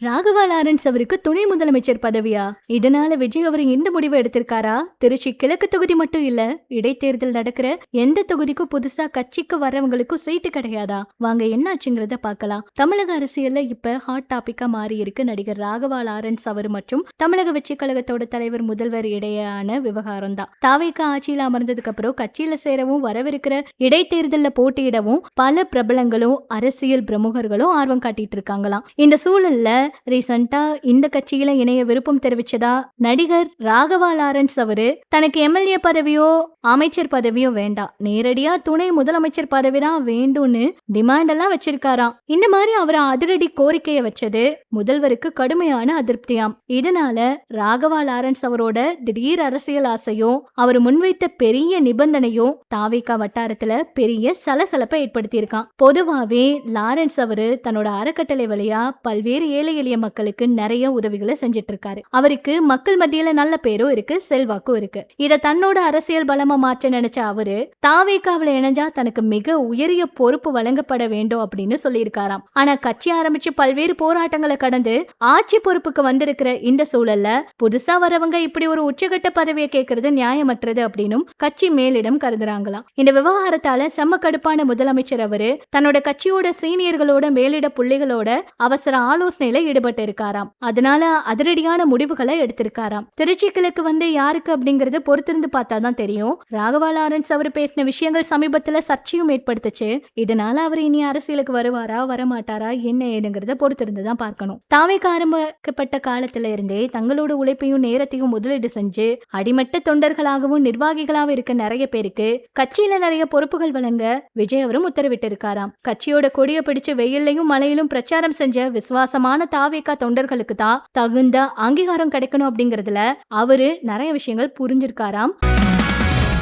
Raghava Lawrence அவருக்கு துணை முதலமைச்சர் பதவியா? இதனால விஜய் அவர் எந்த முடிவை எடுத்திருக்காரா? திருச்சி கிழக்கு தொகுதி மட்டும் இல்ல, இடைத்தேர்தல் நடக்கிற எந்த தொகுதிக்கும் புதுசா கட்சிக்கு வர்றவங்களுக்கும் சீட்டு கிடையாதா? வாங்க என்னாச்சுங்கிறத பார்க்கலாம். தமிழக அரசியல்ல இப்ப ஹாட் டாபிக்கா மாறி இருக்கு நடிகர் ராகவா லாரன்ஸ் அவர் மற்றும் தமிழக வெற்றி கழகத்தோட தலைவர் முதல்வர் இடையேயான விவகாரம் தான். தாவேகா ஆட்சியில அமர்ந்ததுக்கு அப்புறம் கட்சியில சேரவும் வரவிருக்கிற இடைத்தேர்தல்ல போட்டியிடவும் பல பிரபலங்களும் அரசியல் பிரமுகர்களும் ஆர்வம் காட்டிட்டு இருக்காங்களாம். இந்த சூழல்ல ரீசெண்டா இந்த கட்சியில இணைய விருப்பம் தெரிவிச்சதா நடிகர் ராகவா லாரன்ஸ் அவரு தனக்கு எம்எல்ஏ பதவியோ அமைச்சர் பதவியோ வேண்டாம், நேரடியா துணை முதலமைச்சர் பதவிதான் வேண்டும்னு டிமாண்ட் எல்லாம் வச்சிருக்காராம். இந்த மாதிரி அவர் அதிரடி கோரிக்கையை வச்சது முதல்வருக்கு கடுமையான அதிருப்தியாம். இதனால ராகவா லாரன்ஸ் அவரோட திடீர் அரசியல் ஆசையும் அவர் முன்வைத்த பெரிய நிபந்தனையும் தாவேகா வட்டாரத்துல பெரிய சலசலப்பை ஏற்படுத்தியிருக்கான். பொதுவாவே லாரன்ஸ் அவரு தன்னோட அறக்கட்டளை வழியா பல்வேறு ஏழை எளிய மக்களுக்கு நிறைய உதவிகளை செஞ்சிட்டு இருக்காரு. அவருக்கு மக்கள் மத்தியில நல்ல பேரும் இருக்கு, செல்வாக்கும் இருக்கு. இத தன்னோட அரசியல் பலமா மாற்ற நினைச்ச அவரு தாவேகாவுல இணைஞ்சா தனக்கு மிக உயரிய பொறுப்பு வழங்கப்பட வேண்டும் அப்படின்னு சொல்லியிருக்காராம். ஆனா கட்சி ஆரம்பிச்சு பல்வேறு போராட்டங்களை கடந்து ஆட்சி பொறுப்புக்கு வந்திருக்கிற இந்த சூழல்ல புதுசா வரவங்க இப்படி ஒரு உச்சகட்ட பதவியை கேட்கறது நியாயமற்றது அப்படின்னு கட்சி மேலிடம் கருதுறாங்களாம். இந்த விவகாரத்தால செம்ம கடுப்பான முதலமைச்சர் அவரு தன்னோட கட்சியோட சீனியர்களோட மேலிட புள்ளிகளோட அவசர ஆலோசனையில ஈடுபட்டு இருக்காராம். அதனால அதிரடியான முடிவுகளை எடுத்திருக்காராம். திருச்சி கிழக்கு வந்து யாருக்கு அப்படிங்கறத பொறுத்திருந்து பார்த்தாதான் தெரியும். ராகவா லாரன்ஸ் அவர் பேசின விஷயங்கள் சமீபத்துல சர்ச்சையும் ஏற்படுத்துச்சு. இதனால அவர் இனி அரசியலுக்கு வருவாரா வரமாட்டாரா என்ன ஏதுங்கிறத பொறுத்திருந்துதான் பார்க்கணும். தாவேகா ஆரம்பிக்கப்பட்ட காலத்துல இருந்தே தங்களோட உழைப்பையும் நேரத்தையும் முதலீடு செஞ்சு அடிமட்ட தொண்டர்களாகவும் நிர்வாகிகளாகவும் இருக்க நிறைய பேருக்கு கட்சியில நிறைய பொறுப்புகள் வழங்க விஜய் அவரும் உத்தரவிட்டு இருக்காராம். கட்சியோட கொடிய பிடிச்சு வெயிலையும் மழையிலும் பிரச்சாரம் செஞ்ச விசுவாசமான தாவேகா தொண்டர்களுக்கு தான் தகுந்த அங்கீகாரம் கிடைக்கணும் அப்படிங்கறதுல அவரு நிறைய விஷயங்கள் புரிஞ்சிருக்காராம்.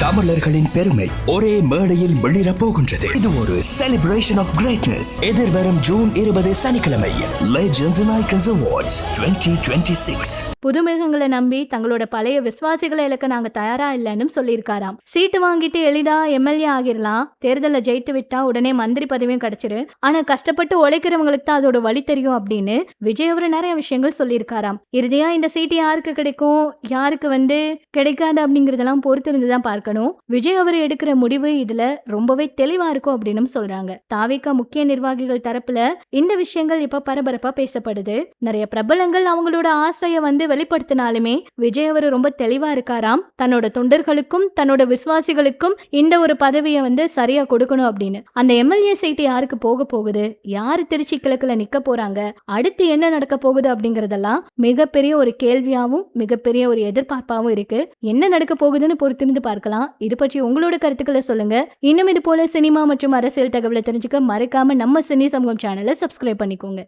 தமிழர்களின் பெருமை ஒரே மேடையில் வெளியிட போகின்றது. இது ஒரு செலிப்ரேஷன் ஆஃப் கிரேட்னஸ். எதிர்வரும் ஜூன் 20 சனிக்கிழமை லெஜெண்ட்ஸ் அண்ட் ஐகான்ஸ் அவார்ட்ஸ் 2026. புதுமுகங்களை நம்பி தங்களோட பழைய விசுவாசிகளை இழக்க நாங்க தயாரா இல்லைன்னு சொல்லியிருக்காராம். சீட்டு வாங்கிட்டு எளிதா எம்எல்ஏ ஆகிடலாம், தேர்தலில் ஜெயித்து விட்டா உடனே மந்திரி பதவியும் கிடைச்சிரு, ஆனா கஷ்டப்பட்டு உழைக்கிறவங்களுக்கு தான் அதோட வழி தெரியும் அப்படின்னு விஜய் அவர் நிறைய விஷயங்கள் சொல்லியிருக்காராம். இறுதியா இந்த சீட்டு யாருக்கு கிடைக்கும் யாருக்கு கிடைக்காது அப்படிங்கறதெல்லாம் பொறுத்து இருந்துதான் பார்க்கணும். விஜய் அவர் எடுக்கிற முடிவு இதுல ரொம்பவே தெளிவா இருக்கும் அப்படின்னு சொல்றாங்க. தாவேகா முக்கிய நிர்வாகிகள் தரப்புல இந்த விஷயங்கள் இப்ப பரபரப்பா பேசப்படுது. நிறைய பிரபலங்கள் அவங்களோட ஆசையை வெளிப்படுத்தினாலுமே விஜய் அவர் ரொம்ப தெளிவா இருக்காராம். தன்னோட தொண்டர்களுக்கும் தன்னோட விசுவாசிகளுக்கும் இந்த ஒரு பதவியை சரியா கொடுக்கணும் அப்படின்னு. அந்த எம்எல்ஏ சீட்டு யாருக்கு போக போகுது, யாரு திருச்சி கிழக்குல நிக்க போறாங்க, அடுத்து என்ன நடக்க போகுது அப்படிங்கறதெல்லாம் மிகப்பெரிய ஒரு கேள்வியாவும் மிகப்பெரிய ஒரு எதிர்பார்ப்பாவும் இருக்கு. என்ன நடக்க போகுதுன்னு பொறுத்திருந்து பார்க்கலாம். இது பற்றி உங்களோட கருத்துக்களை சொல்லுங்க. இன்னும் இது போல சினிமா மற்றும் அரசியல் தகவலை தெரிஞ்சுக்க மறக்காம நம்ம சினி சமூகம் சேனலை சப்ஸ்கிரைப் பண்ணிக்கோங்க.